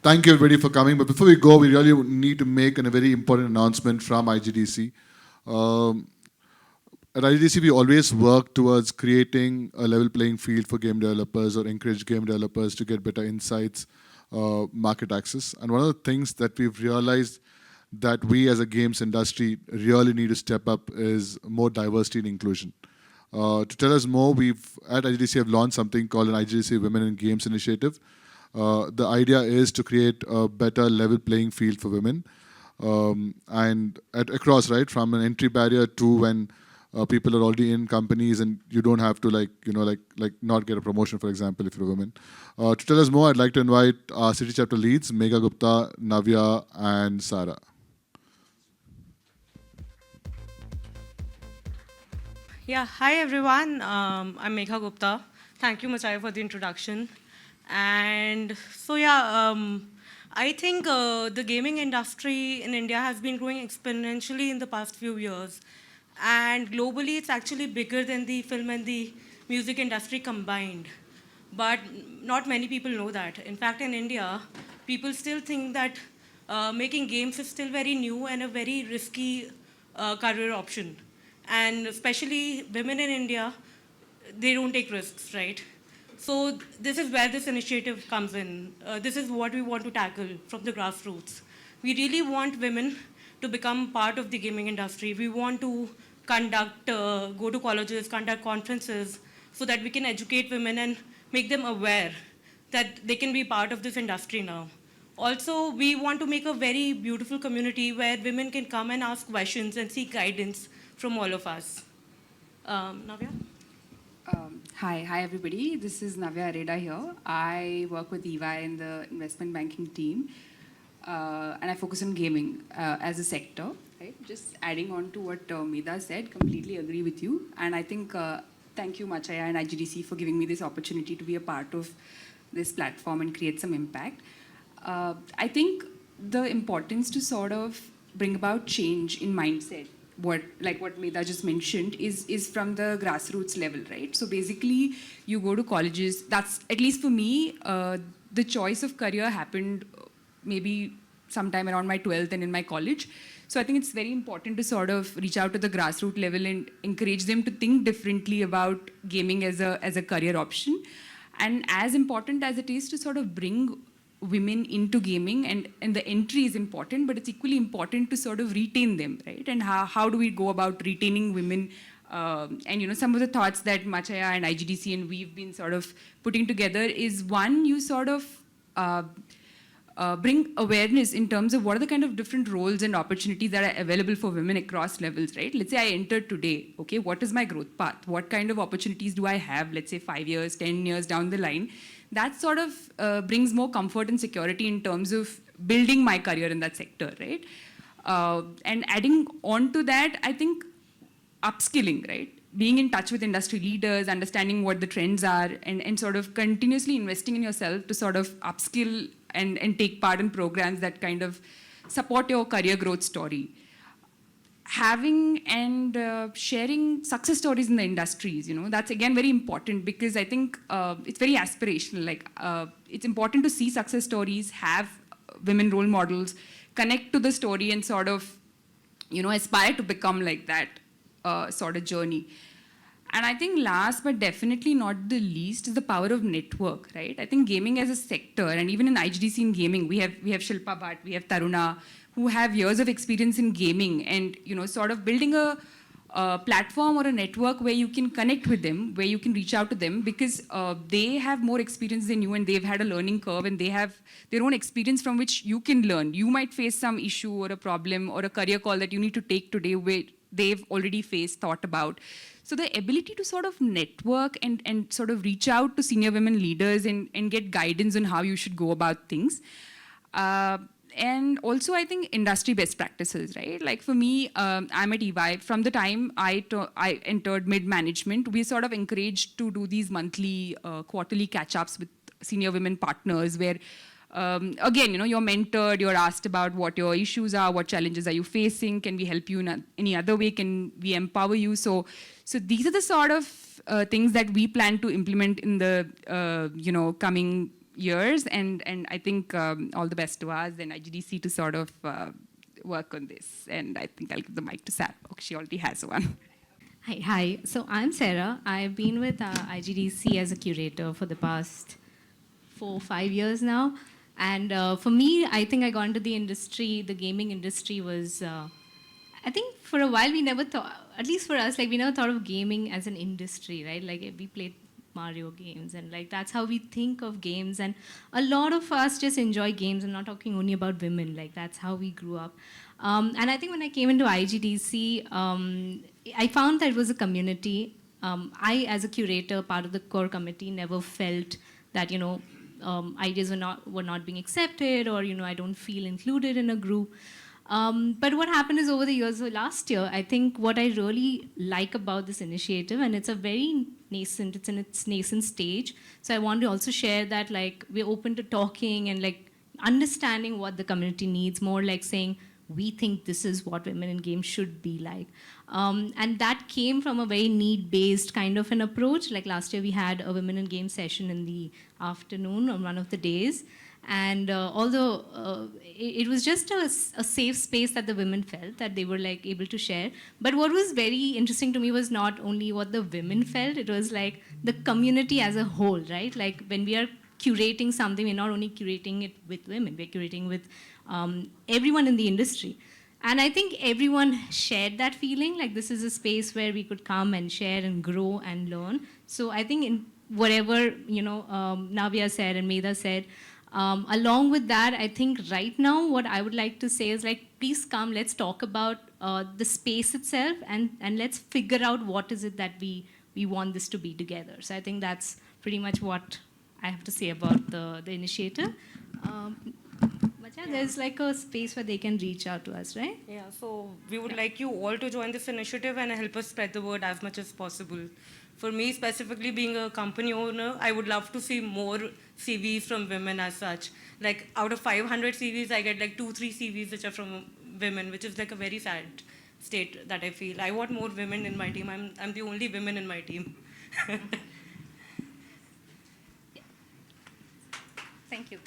Thank you everybody for coming. But before we go, we really need to make a very important announcement from IGDC. Um, at IGDC, we always work towards creating a level playing field for game developers or encourage game developers to get better insights, market access. And one of the things that we've realized that we as a games industry really need to step up is more diversity and inclusion. To tell us more, we've at IGDC have launched something called an IGDC Women in Games initiative. The idea is to create a better level playing field for women, and across, right, from an entry barrier to when people are already in companies and you don't have to not get a promotion, for example, if you're a woman. To tell us more, I'd like to invite our city chapter leads, Megha Gupta, Navya, and Sara. Yeah, hi everyone. I'm Megha Gupta. Thank you, Machai, for the introduction. And so, yeah, I think the gaming industry in India has been growing exponentially in the past few years. And globally, it's actually bigger than the film and the music industry combined. But not many people know that. In fact, in India, people still think that making games is still very new and a very risky career option. And especially women in India, they don't take risks, right? So this is where this initiative comes in. This is what we want to tackle from the grassroots. We really want women to become part of the gaming industry. We want to go to colleges, conduct conferences, so that we can educate women and make them aware that they can be part of this industry now. Also, we want to make a very beautiful community where women can come and ask questions and seek guidance from all of us. Navya? Hi everybody. This is Navya Areda here. I work with EY in the investment banking team, and I focus on gaming as a sector. Right? Just adding on to what Medha said, completely agree with you. And I think thank you Machaya and IGDC for giving me this opportunity to be a part of this platform and create some impact. I think the importance to sort of bring about change in mindset, what Medha just mentioned, is from the grassroots level, right? So basically, you go to colleges. That's, at least for me, the choice of career happened maybe sometime around my 12th and in my college. So I think it's very important to sort of reach out to the grassroots level and encourage them to think differently about gaming as a career option. And as important as it is to sort of bring women into gaming, and the entry is important, but it's equally important to sort of retain them, right? And how do we go about retaining women? And some of the thoughts that Machaya and IGDC and we've been sort of putting together is, one, you sort of bring awareness in terms of what are the kind of different roles and opportunities that are available for women across levels, right? Let's say I entered today, okay, what is my growth path? What kind of opportunities do I have, let's say 5 years, 10 years down the line? That sort of brings more comfort and security in terms of building my career in that sector, right? And adding on to that, I think upskilling, right? Being in touch with industry leaders, understanding what the trends are, and sort of continuously investing in yourself to sort of upskill and take part in programs that kind of support your career growth story. Having and sharing success stories in the industries, that's again very important, because I think it's very aspirational. Like it's important to see success stories, have women role models, connect to the story, and sort of aspire to become like that sort of journey. And I think last but definitely not the least is the power of network, right? I think gaming as a sector, and even in IGDC in gaming, we have Shilpa Bhatt, we have Taruna, who have years of experience in gaming, and sort of building a platform or a network where you can connect with them, where you can reach out to them, because they have more experience than you, and they've had a learning curve, and they have their own experience from which you can learn. You might face some issue or a problem or a career call that you need to take today, where they've already thought about. So the ability to sort of network and sort of reach out to senior women leaders and get guidance on how you should go about things. And also, I think industry best practices, right? Like for me, I'm at EY. From the time I entered mid-management, we sort of encouraged to do these monthly, quarterly catch-ups with senior women partners, where again, you're mentored, you're asked about what your issues are, what challenges are you facing, can we help you in any other way, can we empower you? So these are the sort of things that we plan to implement in the coming years, and I think all the best to us and IGDC to sort of work on this. And I think I'll give the mic to Sarah. Okay, she already has one. Hi. So I'm Sarah. I've been with IGDC as a curator for the past 4 or 5 years now. And for me, I think I got into the industry, the gaming industry was, I think for a while we never thought, at least for us, like we never thought of gaming as an industry, right? Like we played Mario games and like that's how we think of games. And a lot of us just enjoy games. I'm not talking only about women, like that's how we grew up. And I think when I came into IGDC, I found that it was a community. I, as a curator, part of the core committee, never felt that, ideas were not being accepted or, I don't feel included in a group. But what happened is over the years, so last year, I think what I really like about this initiative, and it's a very nascent, it's in its nascent stage. So I want to also share that like we're open to talking and like understanding what the community needs, more like saying, we think this is what women in games should be like. And that came from a very need-based kind of an approach. Like last year we had a women in games session in the afternoon on one of the days. And although it was just a safe space that the women felt that they were like able to share. But what was very interesting to me was not only what the women felt, it was like the community as a whole, right? Like when we are curating something, we're not only curating it with women, we're curating with everyone in the industry. And I think everyone shared that feeling, like this is a space where we could come and share and grow and learn. So I think in whatever, Navya said and Medha said, along with that, I think right now what I would like to say is like, please come, let's talk about the space itself and let's figure out what is it that we want this to be together. So I think that's pretty much what I have to say about the initiative. But yeah, there's like a space where they can reach out to us, right? Yeah, so we would like you all to join this initiative and help us spread the word as much as possible. For me, specifically being a company owner, I would love to see more CVs from women as such. Like out of 500 CVs, I get like 2-3 CVs which are from women, which is like a very sad state that I feel. I want more women in my team. I'm the only woman in my team. Thank you.